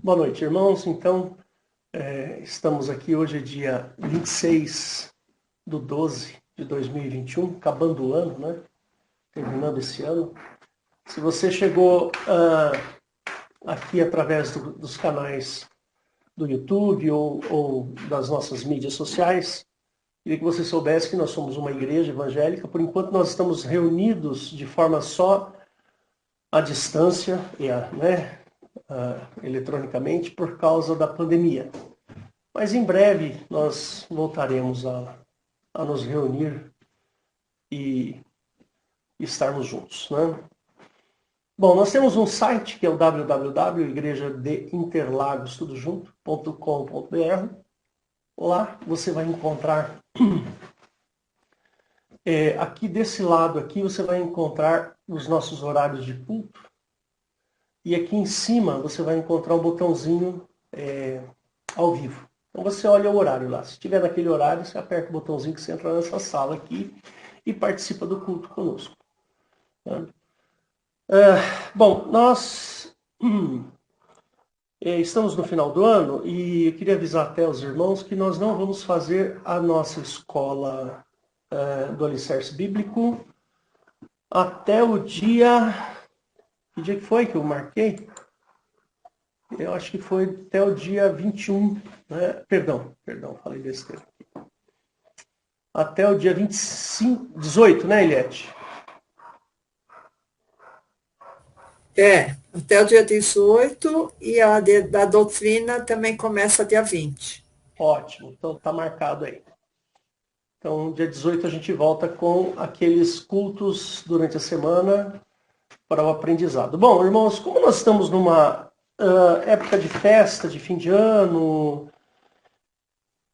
Boa noite, irmãos. Então, estamos aqui hoje, é dia 26/12/2021, acabando o ano, né? Terminando esse ano. Se você chegou aqui através dos canais do YouTube ou das nossas mídias sociais, queria que você soubesse que nós somos uma igreja evangélica. Por enquanto, nós estamos reunidos de forma só à distância, eletronicamente, por causa da pandemia. Mas em breve nós voltaremos a nos reunir e estarmos juntos, né? Bom, nós temos um site que é o www.igrejadeinterlagos, tudo junto.com.br. Lá você vai encontrar, aqui desse lado aqui, você vai encontrar os nossos horários de culto. E aqui em cima você vai encontrar um botãozinho ao vivo. Então você olha o horário lá. Se estiver naquele horário, você aperta o botãozinho que você entra nessa sala aqui e participa do culto conosco. Tá? Bom, nós estamos no final do ano e eu queria avisar até os irmãos que nós não vamos fazer a nossa escola do Alicerce Bíblico até o dia... Que dia que foi que eu marquei? Eu acho que foi até o dia 21, né? Perdão, falei besteira. Até o dia 18, né, Eliette? Até o dia 18 e da doutrina também começa dia 20. Ótimo, então tá marcado aí. Então, dia 18 a gente volta com aqueles cultos durante a semana para o aprendizado. Bom, irmãos, como nós estamos numa época de festa, de fim de ano,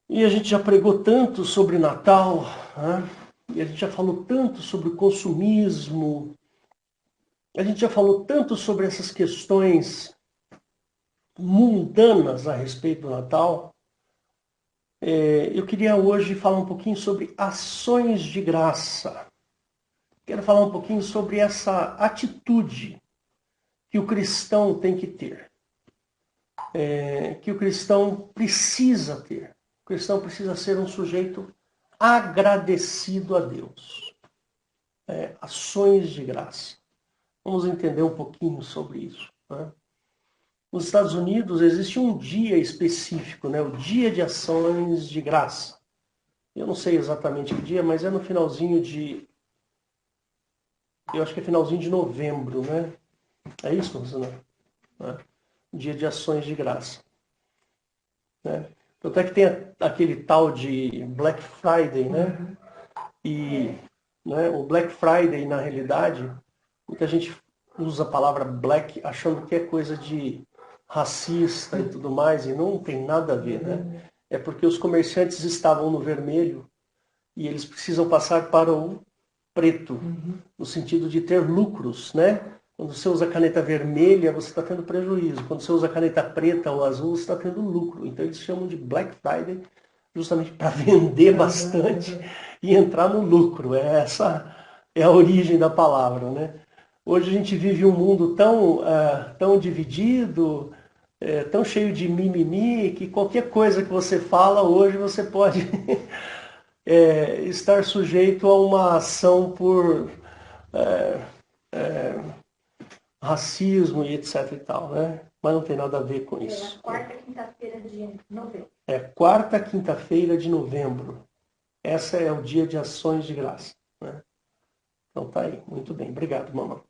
e a gente já pregou tanto sobre Natal, né? E a gente já falou tanto sobre o consumismo, a gente já falou tanto sobre essas questões mundanas a respeito do Natal. Eu queria hoje falar um pouquinho sobre ações de graça. Quero falar um pouquinho sobre essa atitude que o cristão tem que ter. Que o cristão precisa ter. O cristão precisa ser um sujeito agradecido a Deus. Ações de graça. Vamos entender um pouquinho sobre isso, né? Nos Estados Unidos existe um dia específico, né? O Dia de Ações de Graça. Eu não sei exatamente que dia, mas é no finalzinho de... Eu acho que é finalzinho de novembro, né? É isso, Rosana? Dia de Ações de Graça. Né? Tanto é que tem aquele tal de Black Friday, né? E o Black Friday, na realidade, muita gente usa a palavra black achando que é coisa de racista e tudo mais, e não tem nada a ver, né? É porque os comerciantes estavam no vermelho e eles precisam passar para o preto, no sentido de ter lucros, né? Quando você usa caneta vermelha, você está tendo prejuízo. Quando você usa caneta preta ou azul, você está tendo lucro. Então eles chamam de Black Friday justamente para vender bastante e entrar no lucro. Essa é a origem da palavra, né? Hoje a gente vive um mundo tão dividido, tão cheio de mimimi, que qualquer coisa que você fala hoje você pode estar sujeito a uma ação por racismo e etc e tal, né? Mas não tem nada a ver com isso. Quarta quinta-feira de novembro. Quarta quinta-feira de novembro. Essa é o dia de ações de graça, né? Então tá aí, muito bem. Obrigado, mamãe.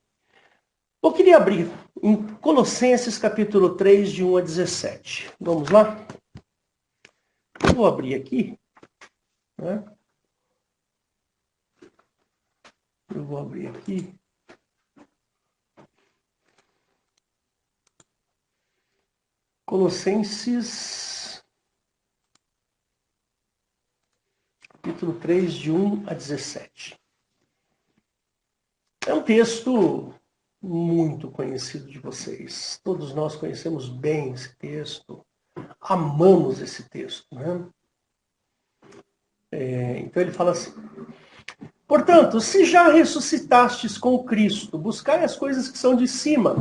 Eu queria abrir em Colossenses capítulo 3, de 1 a 17. Vamos lá? Eu vou abrir aqui, né? Eu vou abrir aqui. Colossenses capítulo 3, de 1 a 17. É um texto muito conhecido de vocês. Todos nós conhecemos bem esse texto, amamos esse texto, né? Então ele fala assim: portanto, se já ressuscitastes com Cristo, buscai as coisas que são de cima,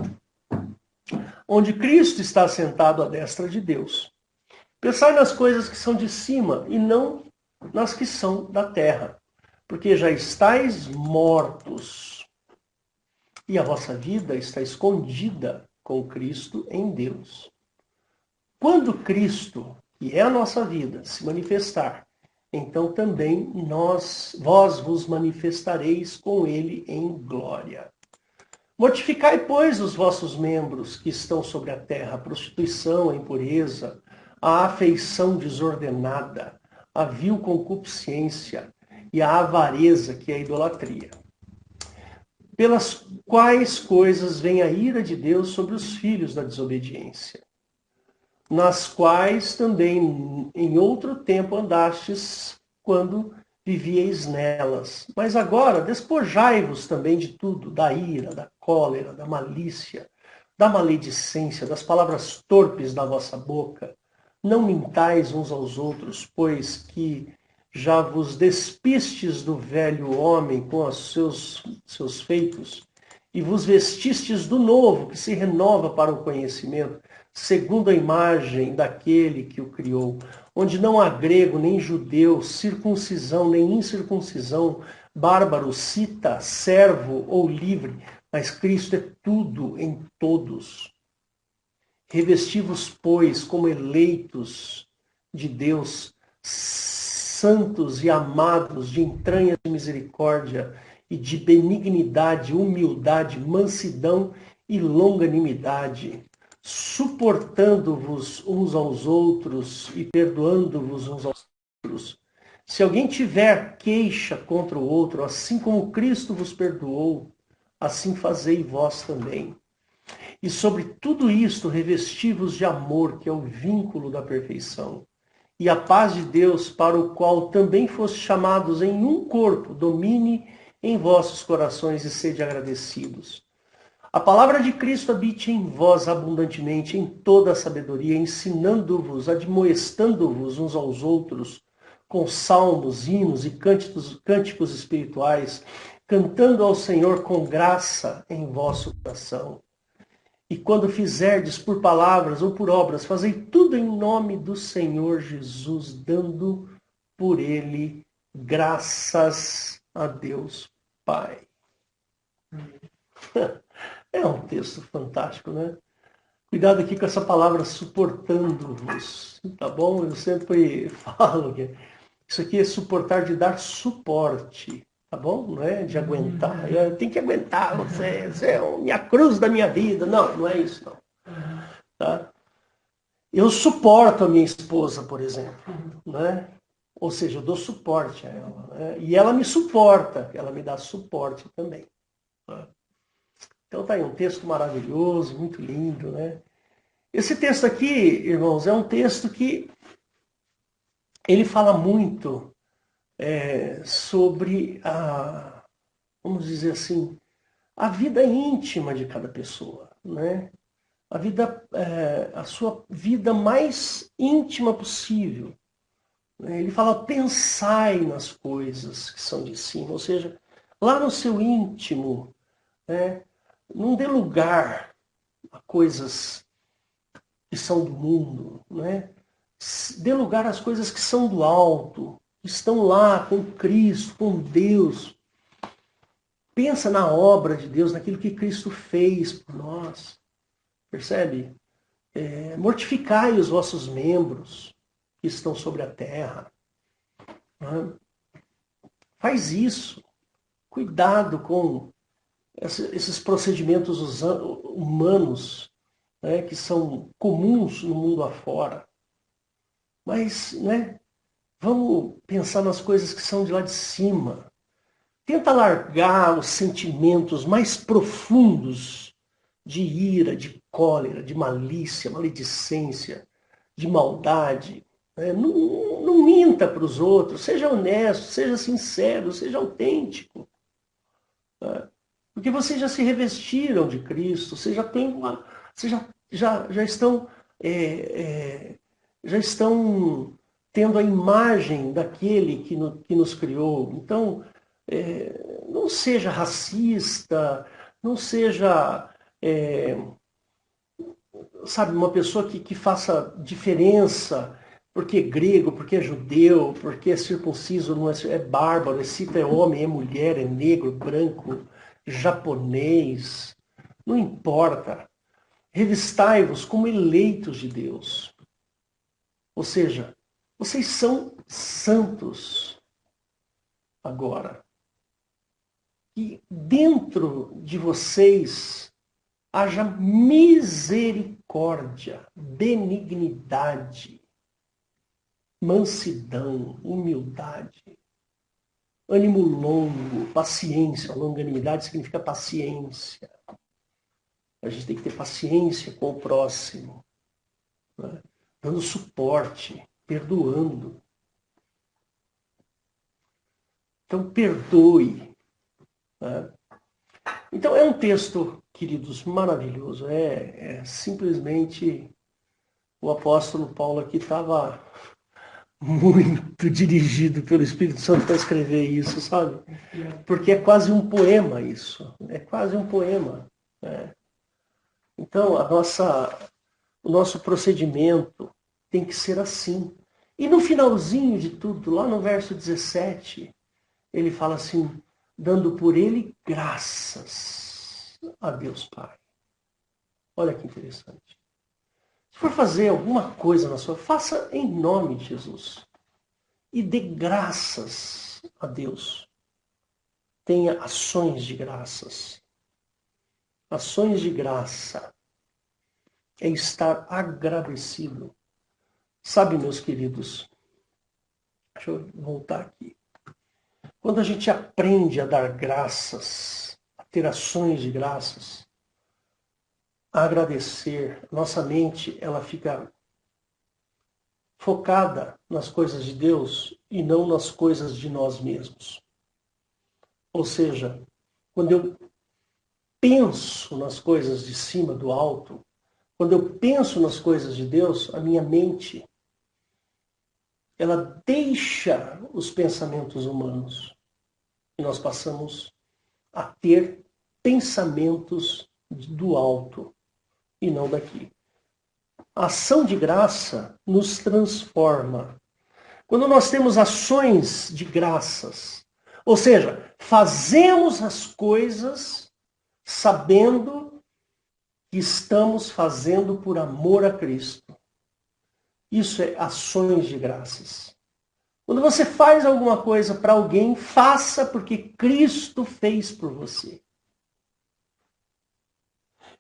onde Cristo está sentado à destra de Deus. Pensai nas coisas que são de cima e não nas que são da terra, porque já estáis mortos e a vossa vida está escondida com Cristo em Deus. Quando Cristo, que é a nossa vida, se manifestar, então também vós vos manifestareis com ele em glória. Mortificai, pois, os vossos membros que estão sobre a terra, a prostituição, a impureza, a afeição desordenada, a vil concupiscência e a avareza, que é a idolatria. Pelas quais coisas vem a ira de Deus sobre os filhos da desobediência, nas quais também em outro tempo andastes quando vivieis nelas. Mas agora despojai-vos também de tudo, da ira, da cólera, da malícia, da maledicência, das palavras torpes da vossa boca. Não mintais uns aos outros, pois que já vos despistes do velho homem com os seus feitos, e vos vestistes do novo, que se renova para o conhecimento, segundo a imagem daquele que o criou, onde não há grego nem judeu, circuncisão nem incircuncisão, bárbaro, cita, servo ou livre, mas Cristo é tudo em todos. Revesti-vos, pois, como eleitos de Deus, santos e amados, de entranhas de misericórdia e de benignidade, humildade, mansidão e longanimidade, suportando-vos uns aos outros e perdoando-vos uns aos outros. Se alguém tiver queixa contra o outro, assim como Cristo vos perdoou, assim fazei vós também. E sobre tudo isto revesti-vos de amor, que é o vínculo da perfeição. E a paz de Deus, para o qual também foste chamados em um corpo, domine em vossos corações e sede agradecidos. A palavra de Cristo habite em vós abundantemente, em toda a sabedoria, ensinando-vos, admoestando-vos uns aos outros, com salmos, hinos e cânticos espirituais, cantando ao Senhor com graça em vosso coração. E quando fizerdes por palavras ou por obras, fazei tudo em nome do Senhor Jesus, dando por ele graças a Deus Pai. É um texto fantástico, né? Cuidado aqui com essa palavra suportando-vos, tá bom? Eu sempre falo que isso aqui é suportar de dar suporte, tá bom? Não é de aguentar. Eu tenho que aguentar você é a minha cruz da minha vida. Não, não é isso, não. Tá? Eu suporto a minha esposa, por exemplo, né? Ou seja, eu dou suporte a ela. Né? E ela me suporta, ela me dá suporte também. Né? Então tá aí um texto maravilhoso, muito lindo, né? Esse texto aqui, irmãos, é um texto que ele fala muito sobre vamos dizer assim, a vida íntima de cada pessoa, né? A sua vida mais íntima possível. Né? Ele fala, pensai nas coisas que são de cima, ou seja, lá no seu íntimo, né? Não dê lugar a coisas que são do mundo, né? Dê lugar às coisas que são do alto, que estão lá com Cristo, com Deus. Pensa na obra de Deus, naquilo que Cristo fez por nós. Percebe? Mortificai os vossos membros que estão sobre a terra. Né? Faz isso. Cuidado com esses procedimentos humanos, né, que são comuns no mundo afora. Mas, né, vamos pensar nas coisas que são de lá de cima. Tenta largar os sentimentos mais profundos de ira, de cólera, de malícia, maledicência, de maldade. Né? Não minta para os outros, seja honesto, seja sincero, seja autêntico. Né? Porque vocês já se revestiram de Cristo, vocês já têm vocês já estão já estão tendo a imagem daquele que nos criou. Então, não seja racista, não seja sabe, uma pessoa que faça diferença, porque é grego, porque é judeu, porque é circunciso, não é, é bárbaro, é cita, é homem, é mulher, é negro, branco, japonês, não importa. Revistai-vos como eleitos de Deus. Ou seja, vocês são santos agora. E dentro de vocês haja misericórdia, benignidade, mansidão, humildade, ânimo longo, paciência. Longanimidade significa paciência. A gente tem que ter paciência com o próximo, né? Dando suporte, perdoando. Então, perdoe. Né? Então, é um texto, queridos, maravilhoso. É simplesmente o apóstolo Paulo aqui estava muito dirigido pelo Espírito Santo para escrever isso, sabe? Porque é quase um poema isso. É quase um poema. Né? Então, o nosso procedimento tem que ser assim. E no finalzinho de tudo, lá no verso 17, ele fala assim, dando por ele graças a Deus Pai. Olha que interessante. Se for fazer alguma coisa na sua, faça em nome de Jesus. E dê graças a Deus. Tenha ações de graças. Ações de graça é estar agradecido. Sabe, meus queridos, deixa eu voltar aqui. Quando a gente aprende a dar graças, a ter ações de graças, a agradecer, nossa mente ela fica focada nas coisas de Deus e não nas coisas de nós mesmos. Ou seja, quando eu penso nas coisas de cima, do alto, quando eu penso nas coisas de Deus, a minha mente, ela deixa os pensamentos humanos. E nós passamos a ter pensamentos do alto e não daqui. A ação de graça nos transforma. Quando nós temos ações de graças, ou seja, fazemos as coisas sabendo que estamos fazendo por amor a Cristo. Isso é ações de graças. Quando você faz alguma coisa para alguém, faça porque Cristo fez por você.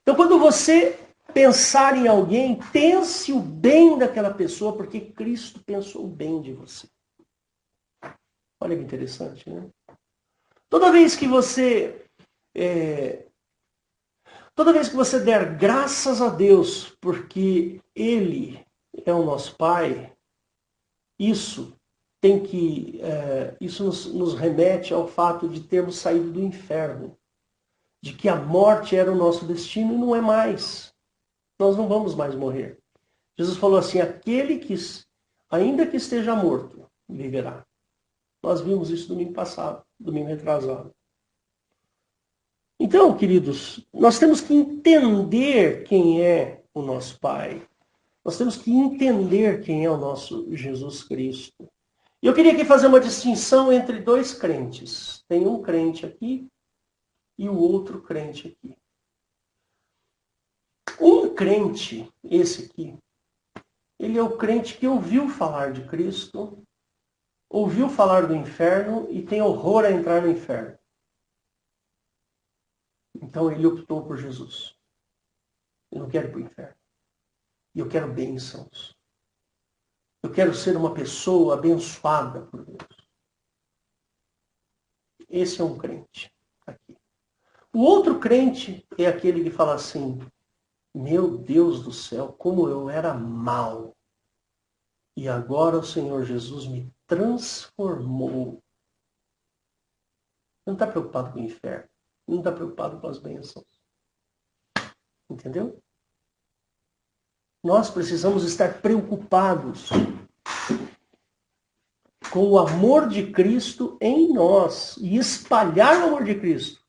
Então, quando você pensar em alguém, pense o bem daquela pessoa, porque Cristo pensou o bem de você. Olha que interessante, né? Toda vez que você der graças a Deus, porque Ele é o nosso Pai, isso nos remete ao fato de termos saído do inferno, de que a morte era o nosso destino e não é mais. Nós não vamos mais morrer. Jesus falou assim, aquele que, ainda que esteja morto, viverá. Nós vimos isso domingo passado, domingo retrasado. Então, queridos, nós temos que entender quem é o nosso Pai. Nós temos que entender quem é o nosso Jesus Cristo. E eu queria aqui fazer uma distinção entre dois crentes. Tem um crente aqui e o outro crente aqui. Um crente, esse aqui, ele é o crente que ouviu falar de Cristo, ouviu falar do inferno e tem horror a entrar no inferno. Então ele optou por Jesus. Eu não quero ir para o inferno. Eu quero bênçãos. Eu quero ser uma pessoa abençoada por Deus. Esse é um crente aqui. O outro crente é aquele que fala assim, meu Deus do céu, como eu era mau. E agora o Senhor Jesus me transformou. Não está preocupado com o inferno. Não está preocupado com as bênçãos. Entendeu? Nós precisamos estar preocupados com o amor de Cristo em nós e espalhar o amor de Cristo.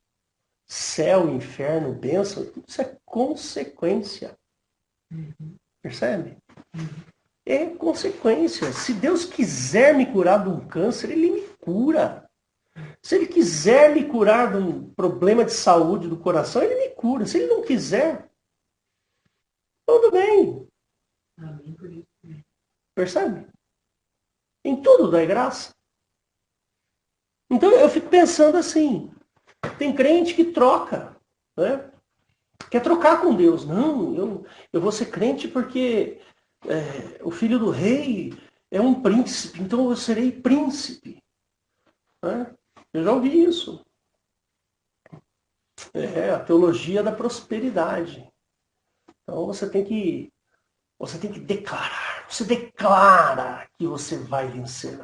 Céu, inferno, bênção, tudo isso é consequência. Percebe? É consequência. Se Deus quiser me curar de um câncer, Ele me cura. Se Ele quiser me curar de um problema de saúde do coração, Ele me cura. Se Ele não quiser, tudo bem. Percebe? Em tudo dá graça. Então eu fico pensando assim, tem crente que troca, né? Quer trocar com Deus. Não, eu vou ser crente porque o filho do rei é um príncipe, então eu serei príncipe. Né? Eu já ouvi isso. É a teologia da prosperidade. Então você tem que declarar. Você declara que você vai vencer.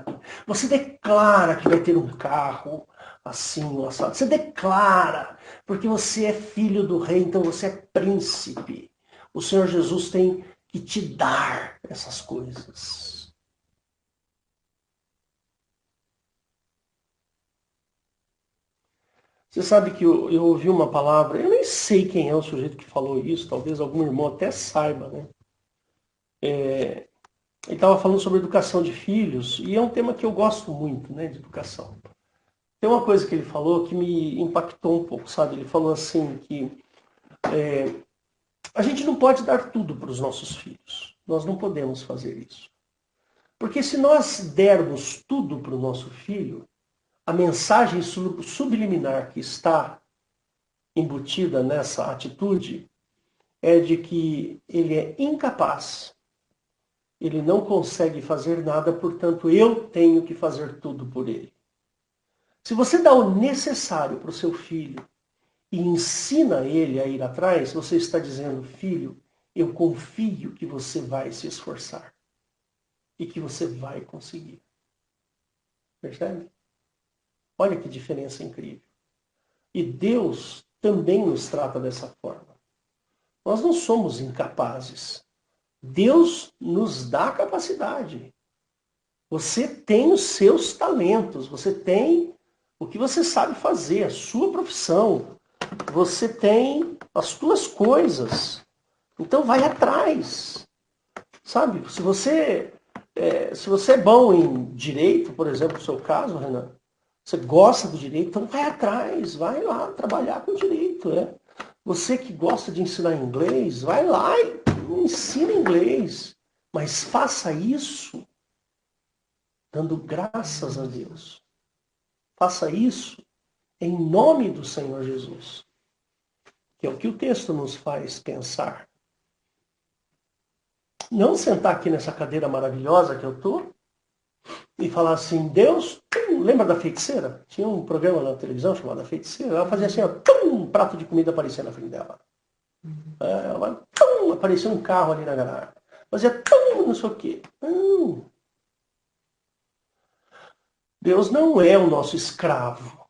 Você declara que vai ter um carro assim, um assado. Você declara, porque você é filho do rei, então você é príncipe. O Senhor Jesus tem que te dar essas coisas. Você sabe que eu ouvi uma palavra, eu nem sei quem é o sujeito que falou isso, talvez algum irmão até saiba, né? Ele estava falando sobre educação de filhos, e é um tema que eu gosto muito, né, de educação. Tem uma coisa que ele falou que me impactou um pouco, sabe? Ele falou assim que a gente não pode dar tudo para os nossos filhos. Nós não podemos fazer isso. Porque se nós dermos tudo para o nosso filho, a mensagem subliminar que está embutida nessa atitude é de que ele é incapaz, ele não consegue fazer nada, portanto eu tenho que fazer tudo por ele. Se você dá o necessário para o seu filho e ensina ele a ir atrás, você está dizendo, filho, eu confio que você vai se esforçar e que você vai conseguir. Percebe? Olha que diferença incrível. E Deus também nos trata dessa forma. Nós não somos incapazes. Deus nos dá capacidade. Você tem os seus talentos, você tem o que você sabe fazer, a sua profissão. Você tem as suas coisas. Então vai atrás. Sabe? Se você é bom em direito, por exemplo, no seu caso, Renan, você gosta do direito, então vai atrás, vai lá trabalhar com direito. Né? Você que gosta de ensinar inglês, vai lá e ensina inglês. Mas faça isso dando graças a Deus. Faça isso em nome do Senhor Jesus. Que é o que o texto nos faz pensar. Não sentar aqui nessa cadeira maravilhosa que eu estou e falar assim, Deus, lembra da feiticeira? Tinha um programa na televisão chamado A Feiticeira. Ela fazia assim, ó, um prato de comida aparecia na frente dela. Aparecia um carro ali na garagem. Fazia não sei o quê. Não. Deus não é o nosso escravo.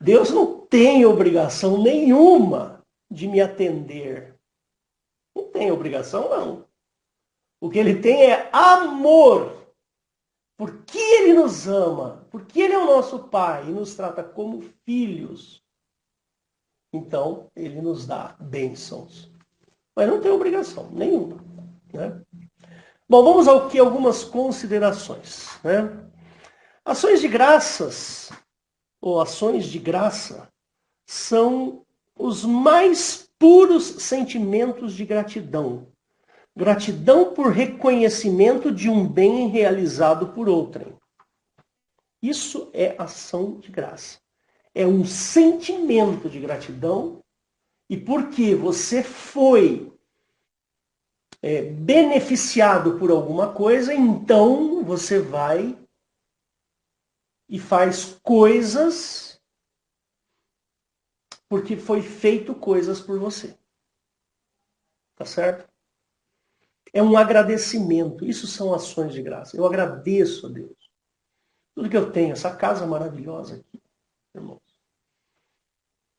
Deus não tem obrigação nenhuma de me atender. Não tem obrigação, não. O que ele tem é amor. Porque ele nos ama. Porque ele é o nosso pai e nos trata como filhos. Então, ele nos dá bênçãos. Mas não tem obrigação nenhuma. Né? Bom, vamos ao que algumas considerações. Né? Ações de graças, ou ações de graça, são os mais puros sentimentos de gratidão. Gratidão por reconhecimento de um bem realizado por outrem. Isso é ação de graça. É um sentimento de gratidão e porque você foi beneficiado por alguma coisa, então você vai e faz coisas porque foi feito coisas por você. Tá certo? É um agradecimento. Isso são ações de graça. Eu agradeço a Deus. Tudo que eu tenho, essa casa maravilhosa aqui, irmãos.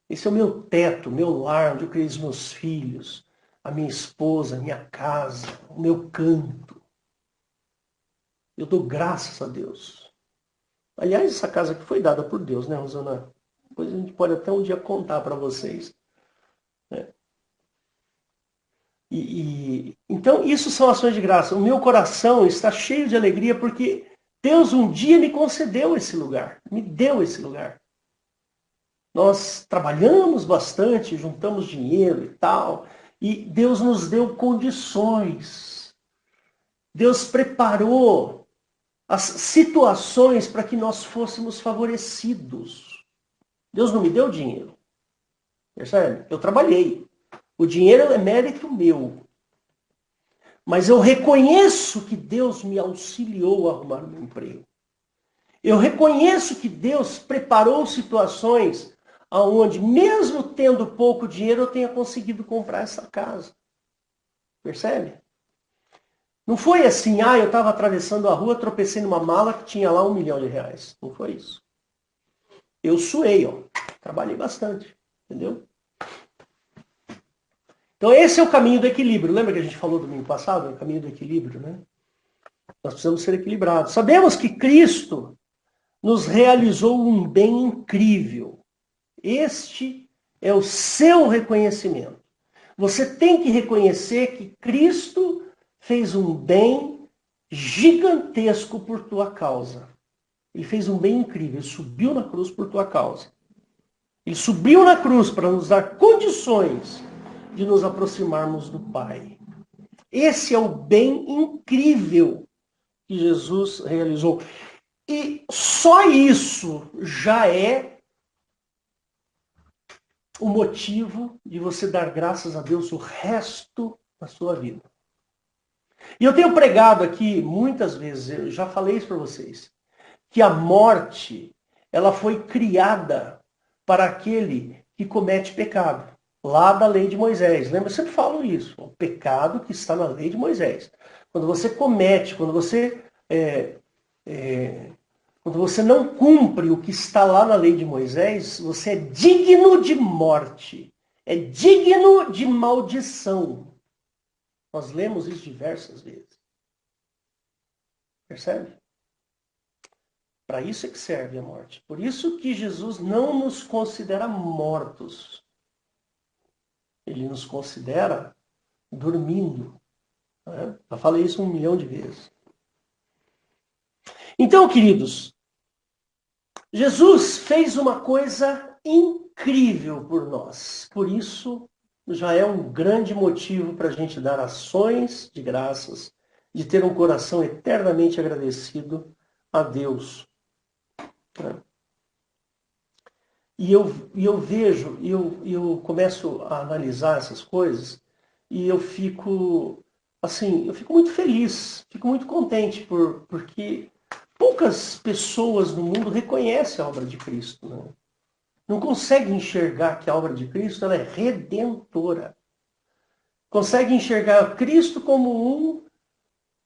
Esse é o meu teto, meu lar, onde eu criei os meus filhos, a minha esposa, a minha casa, o meu canto. Eu dou graças a Deus. Aliás, essa casa aqui foi dada por Deus, né, Rosana? Depois a gente pode até um dia contar para vocês. Né? Então, isso são ações de graça. O meu coração está cheio de alegria porque Deus um dia me concedeu esse lugar, me deu esse lugar. Nós trabalhamos bastante, juntamos dinheiro e tal, e Deus nos deu condições. Deus preparou as situações para que nós fôssemos favorecidos. Deus não me deu dinheiro. Percebe? Eu trabalhei. O dinheiro é mérito meu. Mas eu reconheço que Deus me auxiliou a arrumar um emprego. Eu reconheço que Deus preparou situações onde, mesmo tendo pouco dinheiro, eu tenha conseguido comprar essa casa. Percebe? Não foi assim, eu estava atravessando a rua, tropecei numa mala que tinha lá R$ 1.000.000. Não foi isso. Eu suei, trabalhei bastante, entendeu? Então esse é o caminho do equilíbrio. Lembra que a gente falou domingo passado? É o caminho do equilíbrio, né? Nós precisamos ser equilibrados. Sabemos que Cristo nos realizou um bem incrível. Este é o seu reconhecimento. Você tem que reconhecer que Cristo fez um bem gigantesco por tua causa. Ele fez um bem incrível. Ele subiu na cruz por tua causa. Ele subiu na cruz para nos dar condições de nos aproximarmos do Pai. Esse é o bem incrível que Jesus realizou. E só isso já é o motivo de você dar graças a Deus o resto da sua vida. E eu tenho pregado aqui muitas vezes, eu já falei isso para vocês, que a morte, ela foi criada para aquele que comete pecado. Lá da lei de Moisés. Lembra? Eu sempre falo isso. O pecado que está na lei de Moisés. Quando você comete, quando você não cumpre o que está lá na lei de Moisés, você é digno de morte. É digno de maldição. Nós lemos isso diversas vezes. Percebe? Para isso é que serve a morte. Por isso que Jesus não nos considera mortos. Ele nos considera dormindo. Né? Já falei isso 1.000.000 de vezes. Então, queridos, Jesus fez uma coisa incrível por nós. Por isso, já é um grande motivo para a gente dar ações de graças, de ter um coração eternamente agradecido a Deus. Né? E eu vejo, eu começo a analisar essas coisas e eu fico, assim, eu fico muito feliz, fico muito contente porque poucas pessoas no mundo reconhecem a obra de Cristo. Né? Não conseguem enxergar que a obra de Cristo ela é redentora. Conseguem enxergar Cristo como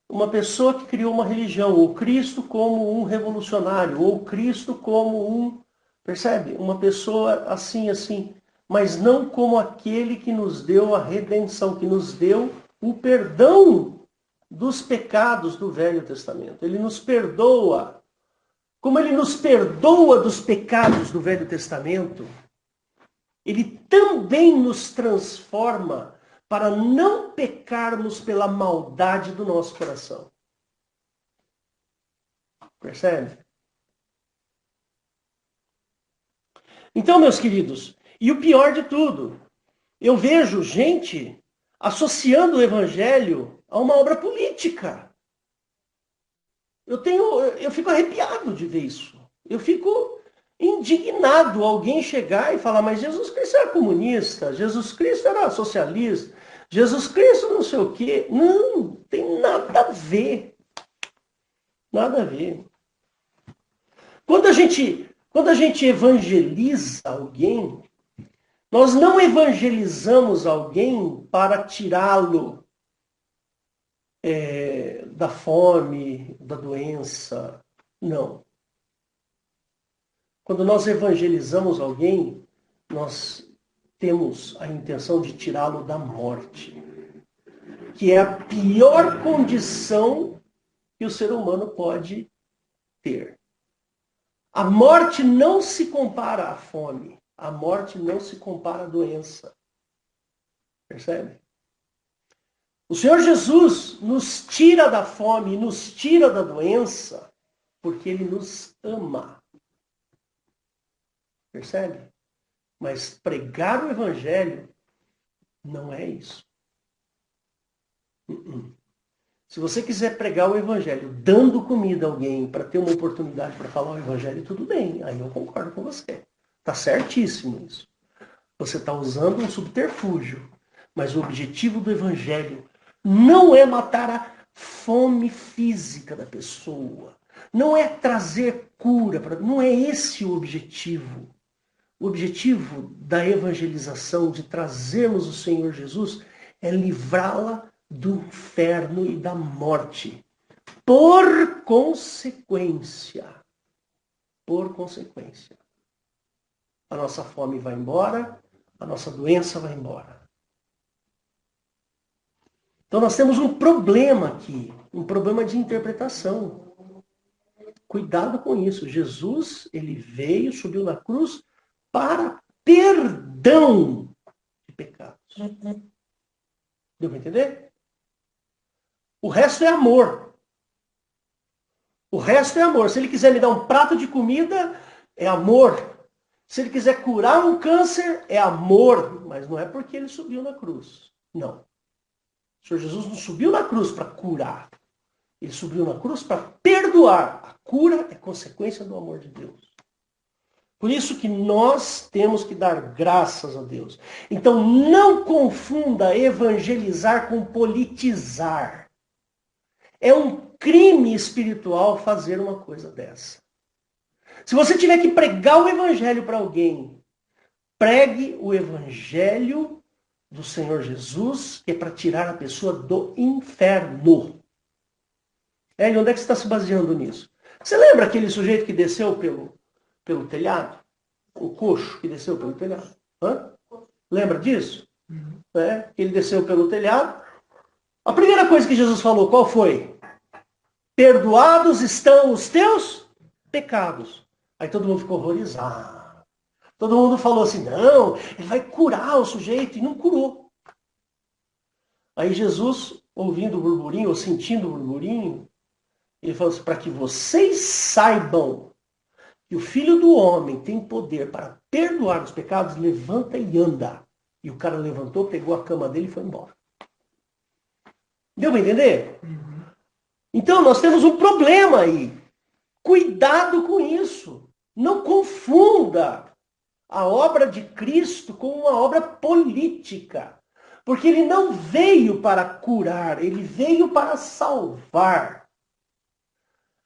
uma pessoa que criou uma religião, ou Cristo como um revolucionário, ou Cristo como percebe? Uma pessoa assim, mas não como aquele que nos deu a redenção, que nos deu o perdão dos pecados do Velho Testamento. Ele nos perdoa. Como ele nos perdoa dos pecados do Velho Testamento, ele também nos transforma para não pecarmos pela maldade do nosso coração. Percebe? Então, meus queridos, e o pior de tudo, eu vejo gente associando o evangelho a uma obra política. Eu fico arrepiado de ver isso. Eu fico indignado alguém chegar e falar, mas Jesus Cristo era comunista, Jesus Cristo era socialista, Jesus Cristo não sei o quê. Não, tem nada a ver. Nada a ver. Quando a gente evangeliza alguém, nós não evangelizamos alguém para tirá-lo da fome, da doença. Não. Quando nós evangelizamos alguém, nós temos a intenção de tirá-lo da morte, que é a pior condição que o ser humano pode ter. A morte não se compara à fome. A morte não se compara à doença. Percebe? O Senhor Jesus nos tira da fome, nos tira da doença, porque Ele nos ama. Percebe? Mas pregar o Evangelho não é isso. Se você quiser pregar o Evangelho dando comida a alguém para ter uma oportunidade para falar o Evangelho, tudo bem. Aí eu concordo com você. Está certíssimo isso. Você está usando um subterfúgio. Mas o objetivo do Evangelho não é matar a fome física da pessoa. Não é trazer cura. Não é esse o objetivo. O objetivo da evangelização, de trazermos o Senhor Jesus, é livrá-la do inferno e da morte. Por consequência, a nossa fome vai embora, a nossa doença vai embora. Então nós temos um problema aqui, um problema de interpretação. Cuidado com isso. Jesus, ele veio, subiu na cruz para perdão de pecados. Deu para entender? O resto é amor. O resto é amor. Se ele quiser me dar um prato de comida, é amor. Se ele quiser curar um câncer, é amor. Mas não é porque ele subiu na cruz. Não. O Senhor Jesus não subiu na cruz para curar. Ele subiu na cruz para perdoar. A cura é consequência do amor de Deus. Por isso que nós temos que dar graças a Deus. Então não confunda evangelizar com politizar. É um crime espiritual fazer uma coisa dessa. Se você tiver que pregar o evangelho para alguém, pregue o evangelho do Senhor Jesus, que é para tirar a pessoa do inferno. E onde é que você está se baseando nisso? Você lembra aquele sujeito que desceu pelo telhado? O coxo que desceu pelo telhado? Hã? Lembra disso? Ele desceu pelo telhado. A primeira coisa que Jesus falou, qual foi? Perdoados estão os teus pecados. Aí todo mundo ficou horrorizado. Todo mundo falou assim, não, ele vai curar o sujeito. E não curou. Aí Jesus, ouvindo o burburinho, ou sentindo o burburinho, ele falou assim, para que vocês saibam que o Filho do Homem tem poder para perdoar os pecados, levanta e anda. E o cara levantou, pegou a cama dele e foi embora. Deu para entender? Então nós temos um problema aí. Cuidado com isso. Não confunda a obra de Cristo com uma obra política. Porque ele não veio para curar, ele veio para salvar.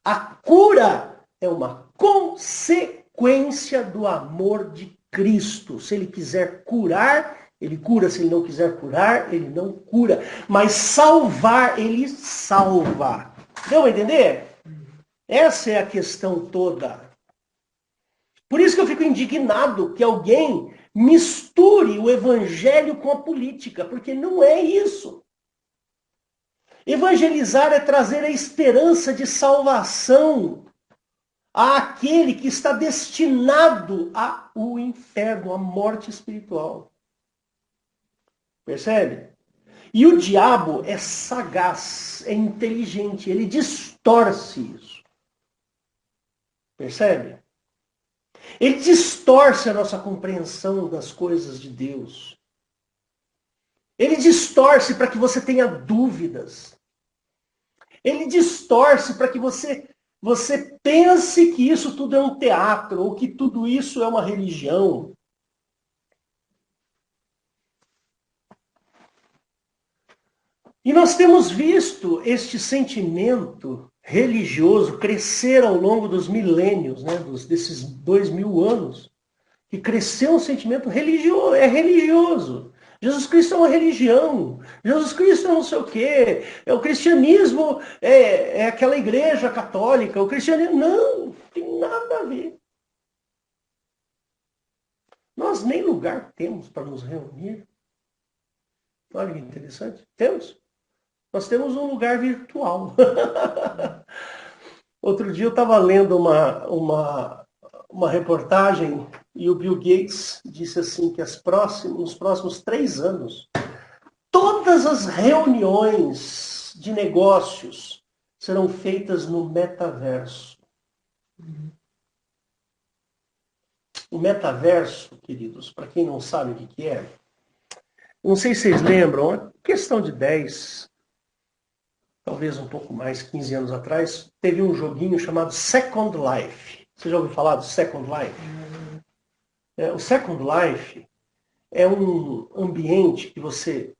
A cura é uma consequência do amor de Cristo. Se ele quiser curar, ele cura. Se ele não quiser curar, ele não cura. Mas salvar, ele salva. Deu a entender? Essa é a questão toda. Por isso que eu fico indignado que alguém misture o evangelho com a política, porque não é isso. Evangelizar é trazer a esperança de salvação àquele que está destinado ao inferno, à morte espiritual. Percebe? E o diabo é sagaz, é inteligente, ele distorce isso. Percebe? Ele distorce a nossa compreensão das coisas de Deus. Ele distorce para que você tenha dúvidas. Ele distorce para que você pense que isso tudo é um teatro, ou que tudo isso é uma religião. E nós temos visto este sentimento religioso crescer ao longo dos milênios, né, desses 2000 anos, que cresceu um sentimento religioso, é religioso. Jesus Cristo é uma religião. Jesus Cristo é não sei o quê. O cristianismo é aquela igreja católica. O cristianismo não tem nada a ver. Nós nem lugar temos para nos reunir. Olha que interessante. Temos. Nós temos um lugar virtual. Outro dia eu estava lendo uma reportagem e o Bill Gates disse assim que nos próximos 3 anos, todas Todas as reuniões de negócios serão feitas no metaverso. O metaverso, queridos, para quem não sabe o que é, não sei se vocês lembram, uma questão de 10, talvez um pouco mais, 15 anos atrás, teve um joguinho chamado Second Life. Você já ouviu falar do Second Life? O Second Life é um ambiente que você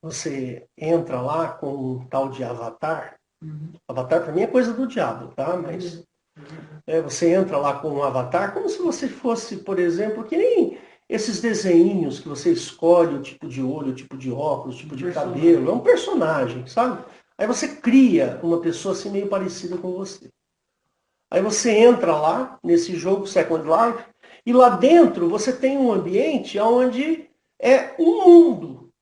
entra lá com um tal de avatar. Avatar para mim é coisa do diabo, tá? Mas você entra lá com um avatar como se você fosse, por exemplo, que nem esses desenhinhos que você escolhe o tipo de olho, o tipo de óculos, o tipo de cabelo. É um personagem, sabe? Aí você cria uma pessoa assim meio parecida com você. Aí você entra lá nesse jogo Second Life e lá dentro você tem um ambiente onde é um mundo.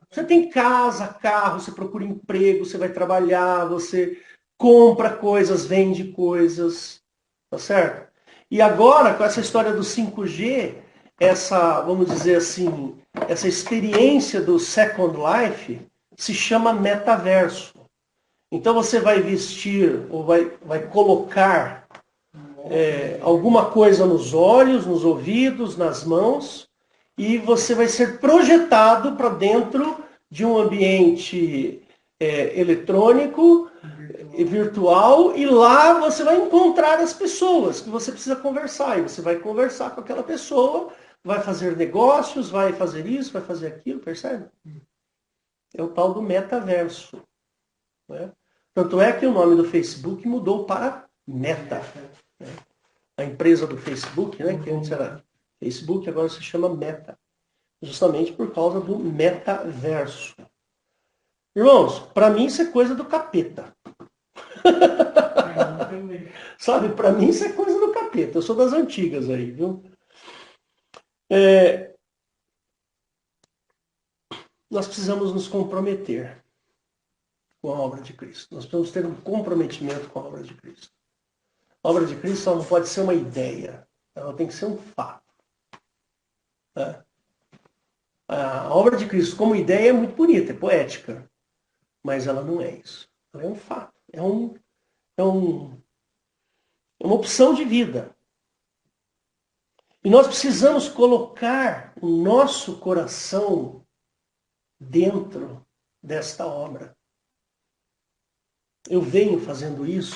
Você tem casa, carro, você procura emprego, você vai trabalhar, você compra coisas, vende coisas, tá certo? E agora, com essa história do 5G, essa, vamos dizer assim, essa experiência do Second Life se chama metaverso. Então você vai vestir ou vai colocar alguma coisa nos olhos, nos ouvidos, nas mãos, e você vai ser projetado para dentro de um ambiente eletrônico e virtual, e lá você vai encontrar as pessoas que você precisa conversar, e você vai conversar com aquela pessoa, vai fazer negócios, vai fazer isso, vai fazer aquilo, percebe? É o tal do metaverso. Né? Tanto é que o nome do Facebook mudou para Meta. Né? A empresa do Facebook, né, que antes era Facebook, agora se chama Meta. Justamente por causa do metaverso. Irmãos, para mim isso é coisa do capeta. Sabe, para mim isso é coisa do capeta. Eu sou das antigas aí, viu? Nós precisamos nos comprometer com a obra de Cristo. Nós precisamos ter um comprometimento com a obra de Cristo. A obra de Cristo só não pode ser uma ideia. Ela tem que ser um fato. Né? A obra de Cristo como ideia é muito bonita, é poética. Mas ela não é isso. Ela é um fato. É uma opção de vida. E nós precisamos colocar o nosso coração dentro desta obra. Eu venho fazendo isso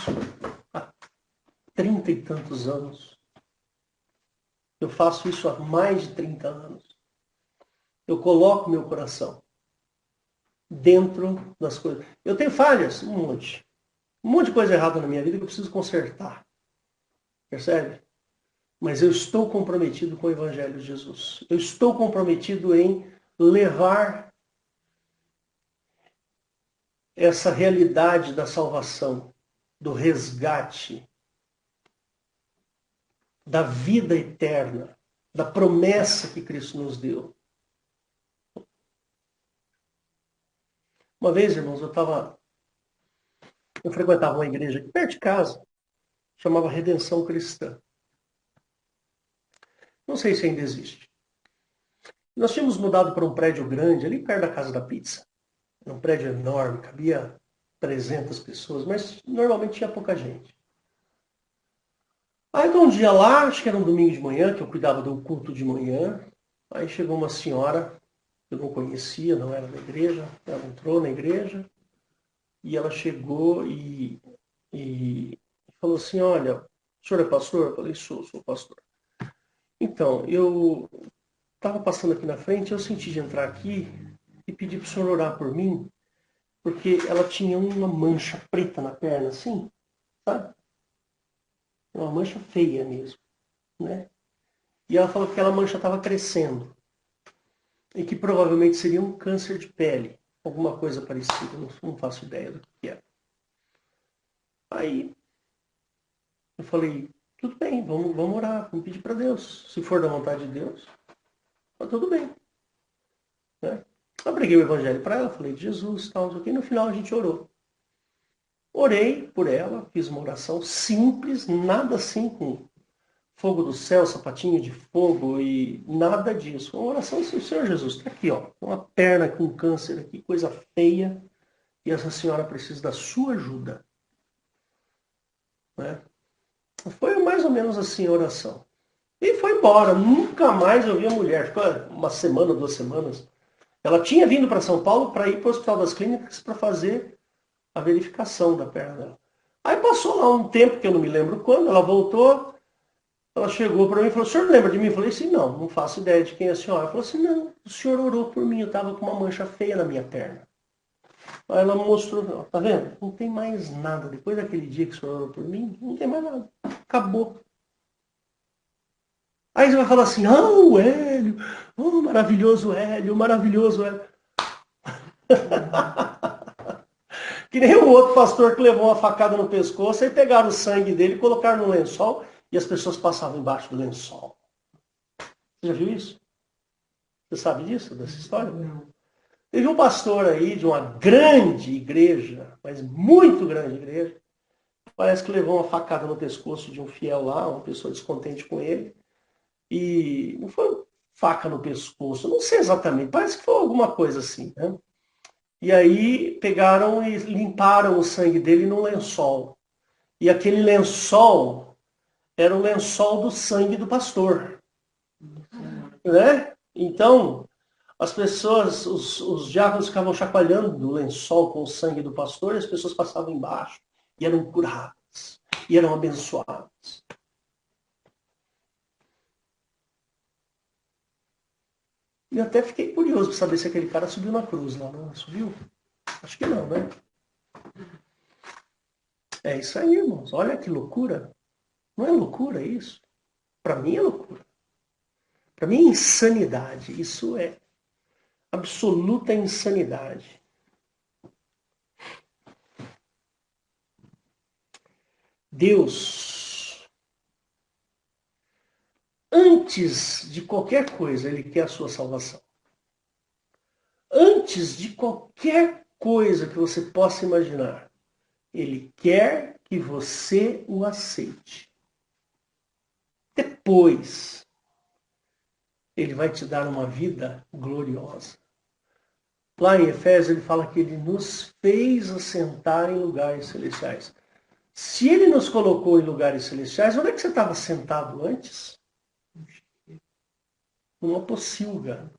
há 30 e tantos anos. Eu faço isso há mais de 30 anos. Eu coloco meu coração dentro das coisas. Eu tenho falhas, um monte. Um monte de coisa errada na minha vida que eu preciso consertar. Percebe? Mas eu estou comprometido com o Evangelho de Jesus. Eu estou comprometido em levar essa realidade da salvação, do resgate, da vida eterna, da promessa que Cristo nos deu. Uma vez, irmãos, eu frequentava uma igreja aqui perto de casa, chamava Redenção Cristã. Não sei se ainda existe. Nós tínhamos mudado para um prédio grande, ali perto da Casa da Pizza. Era um prédio enorme, cabia 300 pessoas, mas normalmente tinha pouca gente. Aí, um dia lá, acho que era um domingo de manhã, que eu cuidava do culto de manhã, aí chegou uma senhora, que eu não conhecia, não era da igreja, ela entrou na igreja, e ela chegou e falou assim, olha, o senhor é pastor? Eu falei, sou pastor. Então, eu estava passando aqui na frente, eu senti de entrar aqui e pedir para o senhor orar por mim, porque ela tinha uma mancha preta na perna, assim, sabe? Uma mancha feia mesmo, né? E ela falou que aquela mancha estava crescendo e que provavelmente seria um câncer de pele, alguma coisa parecida, não faço ideia do que é. Aí eu falei, tudo bem, vamos orar, vamos pedir para Deus. Se for da vontade de Deus, tá tudo bem. Né? Eu preguei o evangelho para ela, falei de Jesus, tal, não sei o quê, e no final a gente orou. Orei por ela, fiz uma oração simples, nada assim com fogo do céu, sapatinho de fogo e nada disso. Uma oração assim, Senhor Jesus, está aqui, ó, uma perna com câncer aqui, coisa feia, e essa senhora precisa da sua ajuda. Né? Foi mais ou menos assim a oração. E foi embora, nunca mais eu vi a mulher. Ficou uma semana, 2 semanas. Ela tinha vindo para São Paulo para ir para o Hospital das Clínicas para fazer a verificação da perna dela. Aí passou lá um tempo, que eu não me lembro quando, ela voltou, ela chegou para mim e falou, o senhor lembra de mim? Eu falei assim, não, não faço ideia de quem é a senhora. Ela falou assim, não, o senhor orou por mim, eu estava com uma mancha feia na minha perna. Aí ela mostrou, tá vendo? Não tem mais nada. Depois daquele dia que o senhor orou por mim, não tem mais nada. Acabou. Aí você vai falar assim, o Hélio, maravilhoso Hélio, maravilhoso Hélio. Que nem o outro pastor que levou uma facada no pescoço, aí pegaram o sangue dele, colocaram no lençol e as pessoas passavam embaixo do lençol. Você já viu isso? Você sabe disso, dessa história? Não. Teve um pastor aí de uma grande igreja, mas muito grande igreja, parece que levou uma facada no pescoço de um fiel lá, uma pessoa descontente com ele, e não foi faca no pescoço, não sei exatamente, parece que foi alguma coisa assim, né? E aí pegaram e limparam o sangue dele num lençol. E aquele lençol era o lençol do sangue do pastor. Né? Então, as pessoas, os diáconos ficavam chacoalhando o lençol com o sangue do pastor e as pessoas passavam embaixo e eram curadas, e eram abençoadas. E eu até fiquei curioso para saber se aquele cara subiu na cruz lá, não? Subiu? Acho que não, né? É isso aí, irmãos. Olha que loucura. Não é loucura isso? Para mim é loucura. Para mim é insanidade. Isso é absoluta insanidade. Deus, antes de qualquer coisa, Ele quer a sua salvação. Antes de qualquer coisa que você possa imaginar, Ele quer que você o aceite. Depois, Ele vai te dar uma vida gloriosa. Lá em Efésios ele fala que Ele nos fez assentar em lugares celestiais. Se Ele nos colocou em lugares celestiais, onde é que você estava sentado antes? Numa pocilga,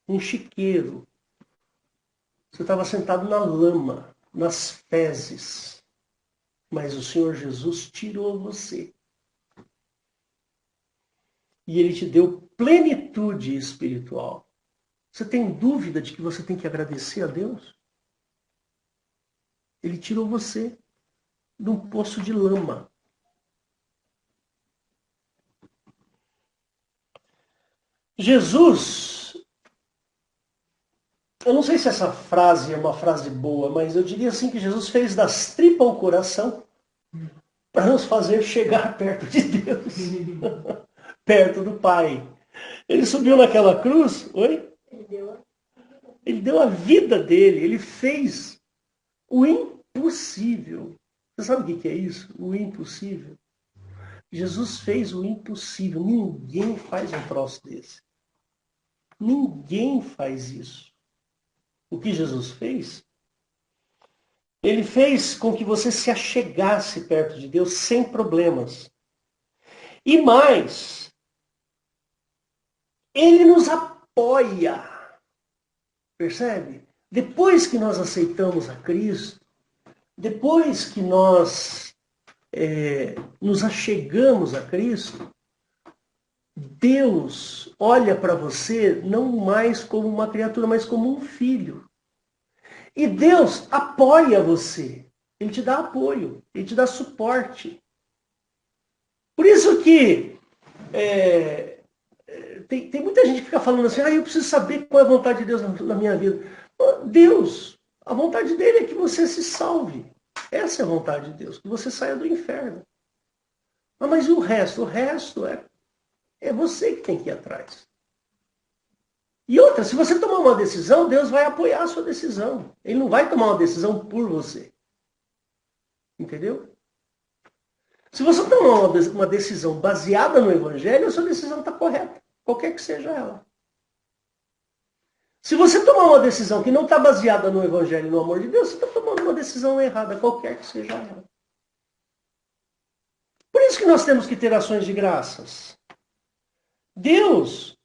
um chiqueiro. Você estava sentado na lama, nas fezes. Mas o Senhor Jesus tirou você. E Ele te deu plenitude espiritual. Você tem dúvida de que você tem que agradecer a Deus? Ele tirou você de um poço de lama. Jesus, eu não sei se essa frase é uma frase boa, mas eu diria assim que Jesus fez das tripas ao coração para nos fazer chegar perto de Deus, perto do Pai. Ele subiu naquela cruz, oi? Ele deu a vida dele, ele fez o impossível. Você sabe o que é isso? O impossível. Jesus fez o impossível. Ninguém faz um troço desse. Ninguém faz isso. O que Jesus fez? Ele fez com que você se achegasse perto de Deus sem problemas. E mais, Ele nos apoia. Percebe? Depois que nós aceitamos a Cristo, depois que nós nos achegamos a Cristo, Deus olha para você não mais como uma criatura, mas como um filho. E Deus apoia você. Ele te dá apoio, ele te dá suporte. Por isso que tem muita gente que fica falando assim, eu preciso saber qual é a vontade de Deus na minha vida. Deus, a vontade dele é que você se salve. Essa é a vontade de Deus, que você saia do inferno. Mas e o resto? O resto é você que tem que ir atrás. E outra, se você tomar uma decisão, Deus vai apoiar a sua decisão. Ele não vai tomar uma decisão por você. Entendeu? Se você tomar uma decisão baseada no Evangelho, a sua decisão está correta, qualquer que seja ela. Se você tomar uma decisão que não está baseada no Evangelho e no amor de Deus, você está tomando uma decisão errada, qualquer que seja ela. Por isso que nós temos que ter ações de graças. Deus,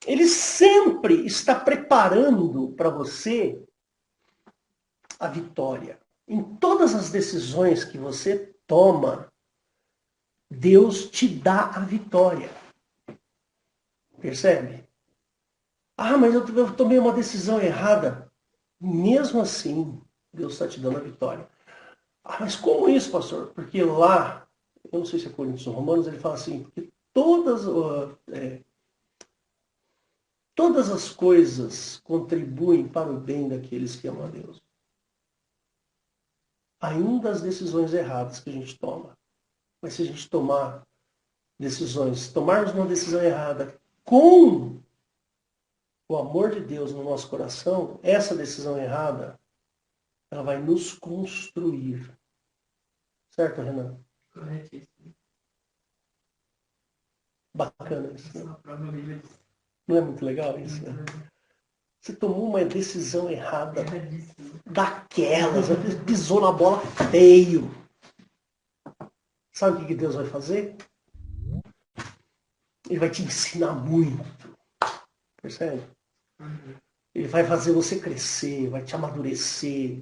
Ele sempre está preparando para você a vitória. Em todas as decisões que você toma, Deus te dá a vitória. Percebe? Ah, mas eu tomei uma decisão errada. Mesmo assim, Deus está te dando a vitória. Ah, mas como isso, pastor? Porque lá, eu não sei se é Coríntios ou Romanos, ele fala assim, porque todas as coisas contribuem para o bem daqueles que amam a Deus. Ainda as decisões erradas que a gente toma. Mas se a gente tomarmos uma decisão errada com o amor de Deus no nosso coração, essa decisão errada, ela vai nos construir. Certo, Renan? Corretíssimo. Bacana isso, né? Não é muito legal isso? Né? Você tomou uma decisão errada daquelas, pisou na bola feio. Sabe o que Deus vai fazer? Ele vai te ensinar muito. Percebe? Ele vai fazer você crescer, vai te amadurecer,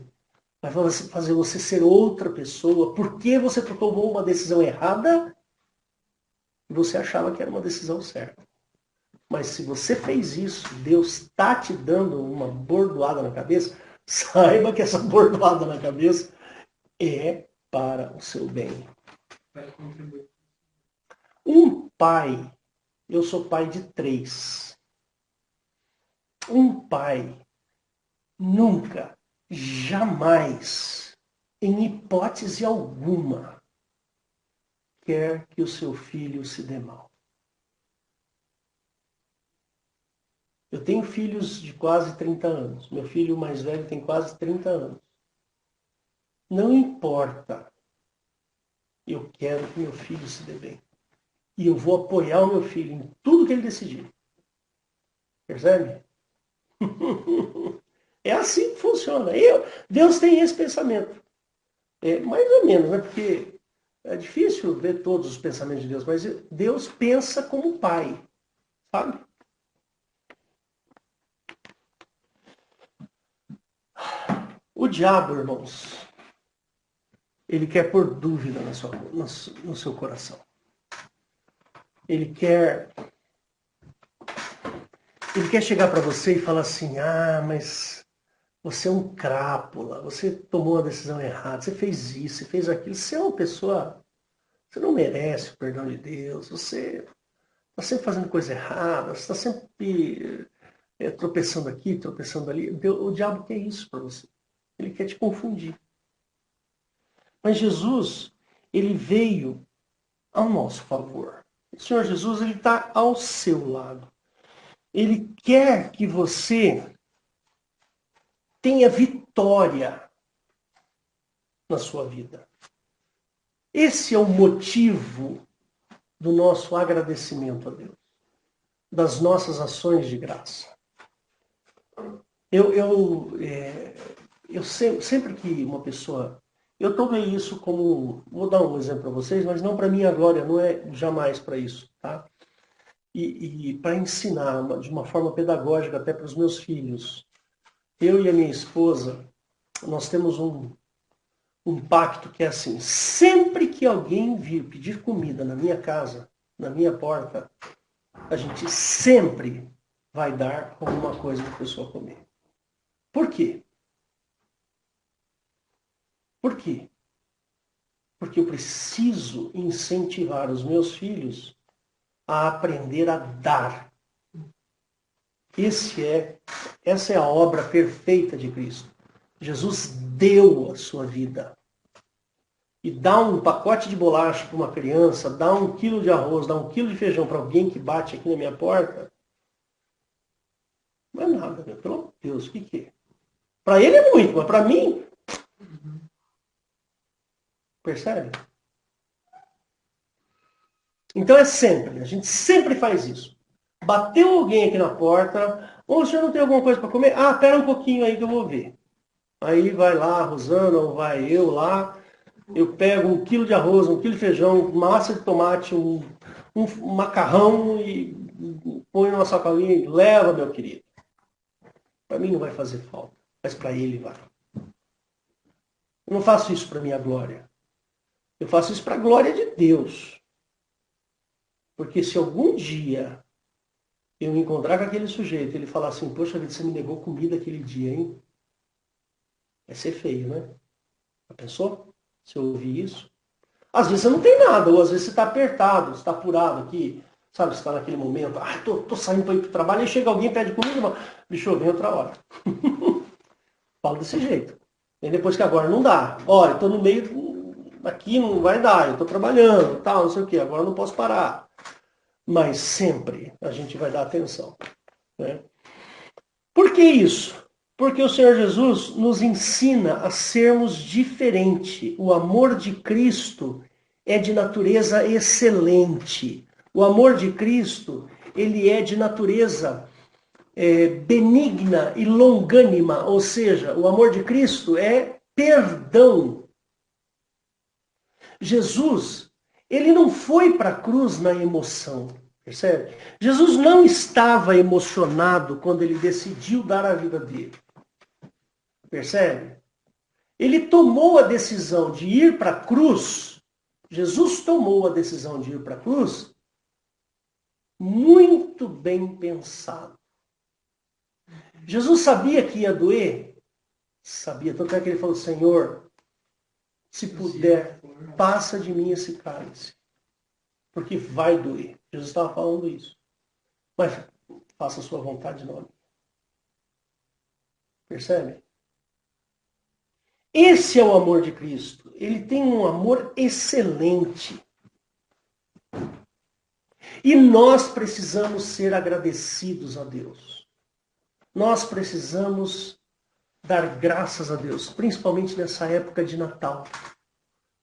vai fazer você ser outra pessoa, porque você tomou uma decisão errada e você achava que era uma decisão certa. Mas se você fez isso, Deus está te dando uma bordoada na cabeça, saiba que essa bordoada na cabeça é para o seu bem. Vai contribuir. Um pai, eu sou pai de 3. Um pai nunca, jamais, em hipótese alguma, quer que o seu filho se dê mal. Eu tenho filhos de quase 30 anos. Meu filho mais velho tem quase 30 anos. Não importa. Eu quero que meu filho se dê bem. E eu vou apoiar o meu filho em tudo que ele decidir. Percebe? É assim que funciona. Deus tem esse pensamento. É, mais ou menos, né? Porque é difícil ver todos os pensamentos de Deus, mas Deus pensa como pai. Sabe? O diabo, irmãos, ele quer pôr dúvida no seu coração. Ele quer chegar para você e falar assim, mas você é um crápula, você tomou a decisão errada, você fez isso, você fez aquilo, você é uma pessoa, você não merece o perdão de Deus, você está sempre fazendo coisa errada, você está sempre tropeçando aqui, tropeçando ali. O diabo quer isso para você. Ele quer te confundir. Mas Jesus, ele veio ao nosso favor. O Senhor Jesus, ele está ao seu lado. Ele quer que você tenha vitória na sua vida. Esse é o motivo do nosso agradecimento a Deus, das nossas ações de graça. Sempre que uma pessoa... Eu tomei isso como... Vou dar um exemplo para vocês, mas não para minha glória, não é jamais para isso, tá? E para ensinar de uma forma pedagógica até para os meus filhos. Eu e a minha esposa, nós temos um pacto que é assim, sempre que alguém vir pedir comida na minha casa, na minha porta, a gente sempre vai dar alguma coisa para a pessoa comer. Por quê? Por quê? Porque eu preciso incentivar os meus filhos a aprender a dar. Essa é a obra perfeita de Cristo. Jesus deu a sua vida. E dá um pacote de bolacha para uma criança, dá 1 quilo de arroz, dá 1 quilo de feijão para alguém que bate aqui na minha porta. Não é nada, meu. Pelo amor de Deus, o que é? Para ele é muito, mas para mim... Percebe? Então é sempre, a gente sempre faz isso. Bateu alguém aqui na porta, ô, o senhor não tem alguma coisa para comer? Ah, pera um pouquinho aí que eu vou ver. Aí vai lá a Rosana, ou vai eu lá, eu pego 1 quilo de arroz, 1 quilo de feijão, massa de tomate, um macarrão e põe numa sacolinha e leva, meu querido. Para mim não vai fazer falta, mas para ele vai. Eu não faço isso para minha glória. Eu faço isso para a glória de Deus. Porque se algum dia eu me encontrar com aquele sujeito e ele falar assim, poxa vida, você me negou comida aquele dia, hein? Vai ser feio, né? Já pensou? Se eu ouvir isso? Às vezes você não tem nada, ou às vezes você está apertado, você está apurado aqui, sabe? Você está naquele momento, tô saindo para ir para o trabalho, aí chega alguém e pede comida, mas, bicho, eu venho outra hora. Falo desse jeito. E depois que agora não dá. Olha, estou no meio, aqui não vai dar, eu estou trabalhando, tal, não sei o quê, agora eu não posso parar. Mas sempre a gente vai dar atenção. Né? Por que isso? Porque o Senhor Jesus nos ensina a sermos diferentes. O amor de Cristo é de natureza excelente. O amor de Cristo, ele é de natureza benigna e longânima. Ou seja, o amor de Cristo é perdão. Jesus, ele não foi para a cruz na emoção. Percebe? Jesus não estava emocionado quando ele decidiu dar a vida dele. Percebe? Ele tomou a decisão de ir para a cruz. Jesus tomou a decisão de ir para a cruz muito bem pensado. Jesus sabia que ia doer? Sabia. Tanto é que ele falou, Senhor, se puder, passa de mim esse cálice. Porque vai doer. Jesus estava falando isso. Mas faça a sua vontade, não. Percebe? Esse é o amor de Cristo. Ele tem um amor excelente. E nós precisamos ser agradecidos a Deus. Nós precisamos dar graças a Deus, principalmente nessa época de Natal.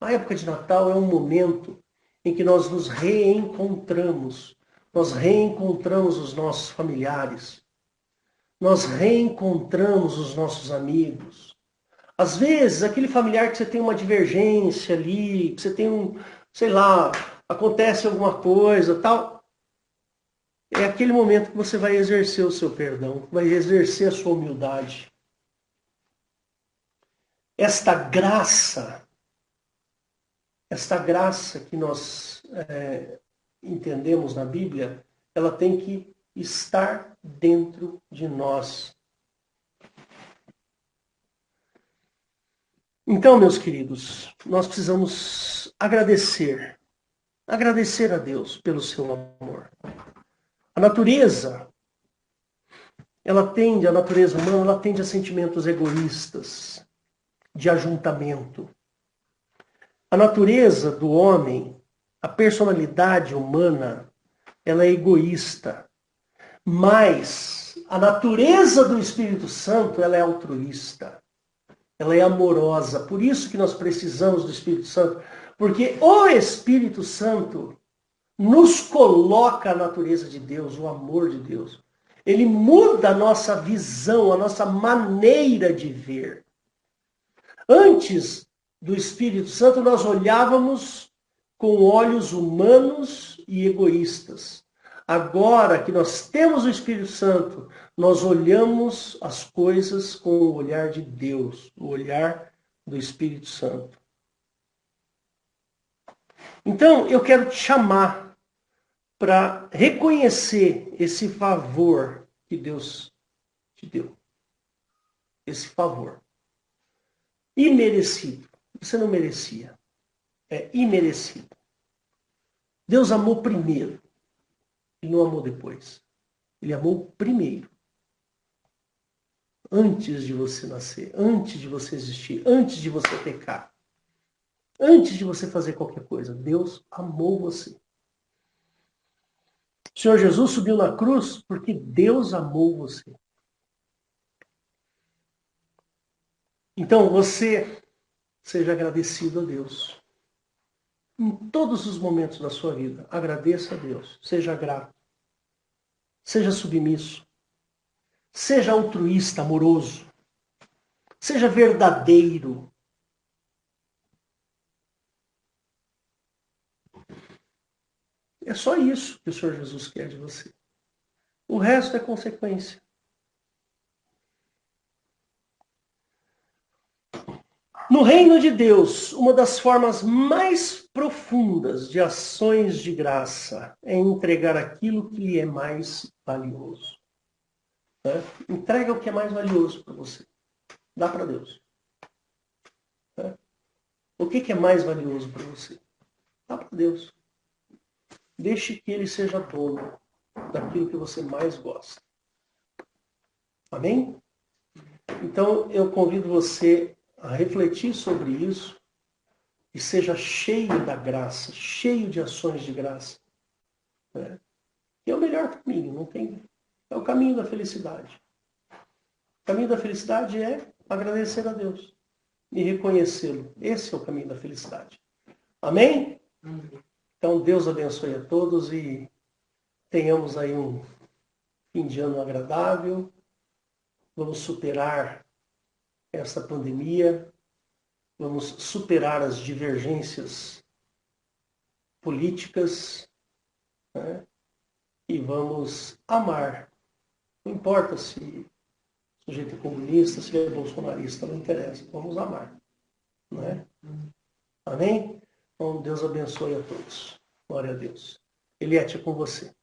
A época de Natal é um momento em que nós nos reencontramos. Nós reencontramos os nossos familiares. Nós reencontramos os nossos amigos. Às vezes, aquele familiar que você tem uma divergência ali, que você tem sei lá, acontece alguma coisa, tal. É aquele momento que você vai exercer o seu perdão, vai exercer a sua humildade. Esta graça que nós entendemos na Bíblia, ela tem que estar dentro de nós. Então, meus queridos, nós precisamos agradecer a Deus pelo seu amor. A natureza humana, ela tende a sentimentos egoístas, de ajuntamento. A natureza do homem, a personalidade humana, ela é egoísta. Mas a natureza do Espírito Santo, ela é altruísta. Ela é amorosa. Por isso que nós precisamos do Espírito Santo. Porque o Espírito Santo nos coloca a natureza de Deus, o amor de Deus. Ele muda a nossa visão, a nossa maneira de ver. Antes do Espírito Santo, nós olhávamos com olhos humanos e egoístas. Agora que nós temos o Espírito Santo, nós olhamos as coisas com o olhar de Deus, o olhar do Espírito Santo. Então, eu quero te chamar para reconhecer esse favor que Deus te deu. Esse favor. Imerecido. Você não merecia. É imerecido. Deus amou primeiro. Ele não amou depois. Ele amou primeiro. Antes de você nascer, antes de você existir, antes de você pecar. Antes de você fazer qualquer coisa, Deus amou você. O Senhor Jesus subiu na cruz porque Deus amou você. Então você seja agradecido a Deus. em todos os momentos da sua vida, agradeça a Deus. Seja grato. Seja submisso. Seja altruísta, amoroso. Seja verdadeiro. É só isso que o Senhor Jesus quer de você. O resto é consequência. No reino de Deus, uma das formas mais profundas de ações de graça é entregar aquilo que lhe é mais valioso. Né? Entrega o que é mais valioso para você. Dá para Deus. Né? O que é mais valioso para você? Dá para Deus. Deixe que Ele seja dono daquilo que você mais gosta. Amém? Então, eu convido você a refletir sobre isso e seja cheio da graça, cheio de ações de graça. Né? E é o melhor caminho, não tem... É o caminho da felicidade. O caminho da felicidade é agradecer a Deus e reconhecê-lo. Esse é o caminho da felicidade. Amém? Então, Deus abençoe a todos e tenhamos aí um fim de ano agradável. Vamos superar essa pandemia. Vamos superar as divergências políticas, né? E vamos amar. Não importa se o sujeito é comunista, se ele é bolsonarista, não interessa. Vamos amar. Né? Amém? Então, Deus abençoe a todos. Glória a Deus. Eliette, é com você.